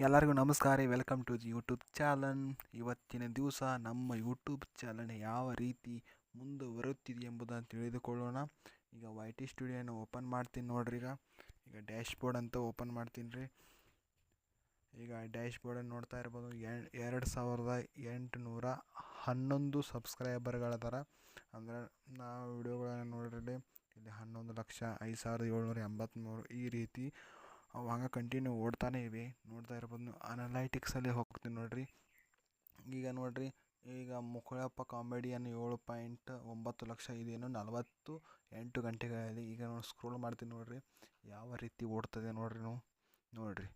ಎಲ್ಲರಿಗೂ ನಮಸ್ಕಾರ ರೀ. Welcome to the YouTube channel. ಇವತ್ತಿನ ದಿವಸ ನಮ್ಮ ಯೂಟ್ಯೂಬ್ ಚಾನಲ್ ಯಾವ ರೀತಿ ಮುಂದುವರುತ್ತಿದೆ ಎಂಬುದನ್ನು ತಿಳಿದುಕೊಳ್ಳೋಣ. ಈಗ ವೈ ಟಿ ಸ್ಟುಡಿಯೋನ ಓಪನ್ ಮಾಡ್ತೀನಿ ನೋಡ್ರಿ. ಈಗ ಡ್ಯಾಶ್ ಬೋರ್ಡ್ ಅಂತ ಓಪನ್ ಮಾಡ್ತೀನಿ ರೀ. ಈಗ ಡ್ಯಾಶ್ ಬೋರ್ಡನ್ನು ನೋಡ್ತಾ ಇರ್ಬೋದು. 2811 ಸಬ್ಸ್ಕ್ರೈಬರ್ಗಳದಾರ. ಅಂದರೆ ನಾವು ವಿಡಿಯೋಗಳನ್ನು ನೋಡಿರಿ, ಇಲ್ಲಿ 11,05,783 ಈ ರೀತಿ ಅವು ಹಂಗೆ ಕಂಟಿನ್ಯೂ ಓಡ್ತಾನೆ ಇವೆ. ನೋಡ್ತಾ ಇರ್ಬೋದು ನೀವು. ಅನಲೈಟಿಕ್ಸಲ್ಲಿ ಹೋಗ್ತೀನಿ ನೋಡಿರಿ. ಈಗ ನೋಡಿರಿ, ಈಗ ಮುಕ್ಕಳಪ್ಪ ಕಾಮಿಡಿಯನ್ 7.9 ಲಕ್ಷ, ಇದೇನು 48 ಗಂಟೆಗಳಲ್ಲಿ. ಈಗ ನೋಡಿ ಸ್ಕ್ರೋಲ್ ಮಾಡ್ತೀನಿ ನೋಡಿರಿ, ಯಾವ ರೀತಿ ಓಡ್ತದೆ ನೋಡಿರಿ. ನಾವು ನೋಡಿರಿ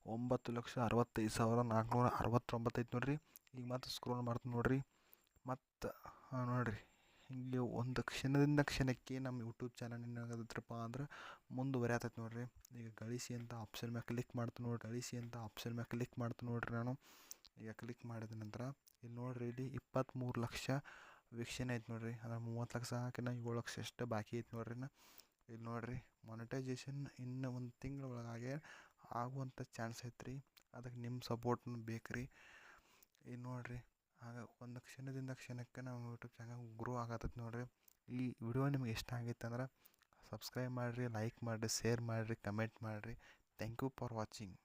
9,65,469 ಐತೆ ನೋಡಿರಿ. ಈಗ ಮತ್ತೆ ಸ್ಕ್ರೋಲ್ ಮಾಡ್ತೀನಿ ನೋಡಿರಿ. ಮತ್ತು ನೋಡಿರಿ, ಇಲ್ಲಿ ಒಂದು ಕ್ಷಣಕ್ಕೆ ನಮ್ಮ ಯೂಟ್ಯೂಬ್ ಚಾನಲ್ ಏನಾಗತ್ತಪ್ಪ ಅಂದ್ರೆ ಮುಂದುವರಿಯತೈತೆ ನೋಡಿರಿ. ಈಗ ಗಳಿಸಿ ಅಂತ ಆಪ್ಷನ್ ಮ್ಯಾಗೆ ಕ್ಲಿಕ್ ಮಾಡ್ತೀನಿ ನೋಡಿರಿ. ನಾನು ಈಗ ಕ್ಲಿಕ್ ಮಾಡಿದ ನಂತರ ಇಲ್ಲಿ ನೋಡಿರಿ, ಇಲ್ಲಿ 23 ಲಕ್ಷ ವೀಕ್ಷಣೆ ಐತೆ ನೋಡಿರಿ. ಅಂದ್ರೆ 30 ಲಕ್ಷ ಹಾಕಿನ 7 ಲಕ್ಷ ಅಷ್ಟು ಬಾಕಿ ಐತೆ ನೋಡಿರಿ. ಇಲ್ಲಿ ನೋಡಿರಿ, ಮಾನಿಟೈಸೇಷನ್ ಇನ್ನು ಒಂದು ತಿಂಗಳ ಒಳಗೆ ಆಗುವಂಥ ಚಾನ್ಸ್ ಐತ್ರಿ. ಅದಕ್ಕೆ ನಿಮ್ಮ ಸಪೋರ್ಟ್ನು ಬೇಕು ರೀ. ಈಗ ನೋಡಿರಿ, ಆಗ ಒಂದು ಕ್ಷಣಕ್ಕೆ ನಾವು ಯೂಟ್ಯೂಬ್ ಚಾನಲ್ ಗ್ರೋ ಆಗತ್ತೈತೆ ನೋಡಿರಿ. ಈ ವಿಡಿಯೋ ನಿಮ್ಗೆ ಇಷ್ಟ ಆಗೈತೆ ಅಂದ್ರೆ ಸಬ್ಸ್ಕ್ರೈಬ್ ಮಾಡಿರಿ, ಲೈಕ್ ಮಾಡಿರಿ, ಶೇರ್ ಮಾಡಿರಿ, ಕಮೆಂಟ್ ಮಾಡಿರಿ. Thank you for watching.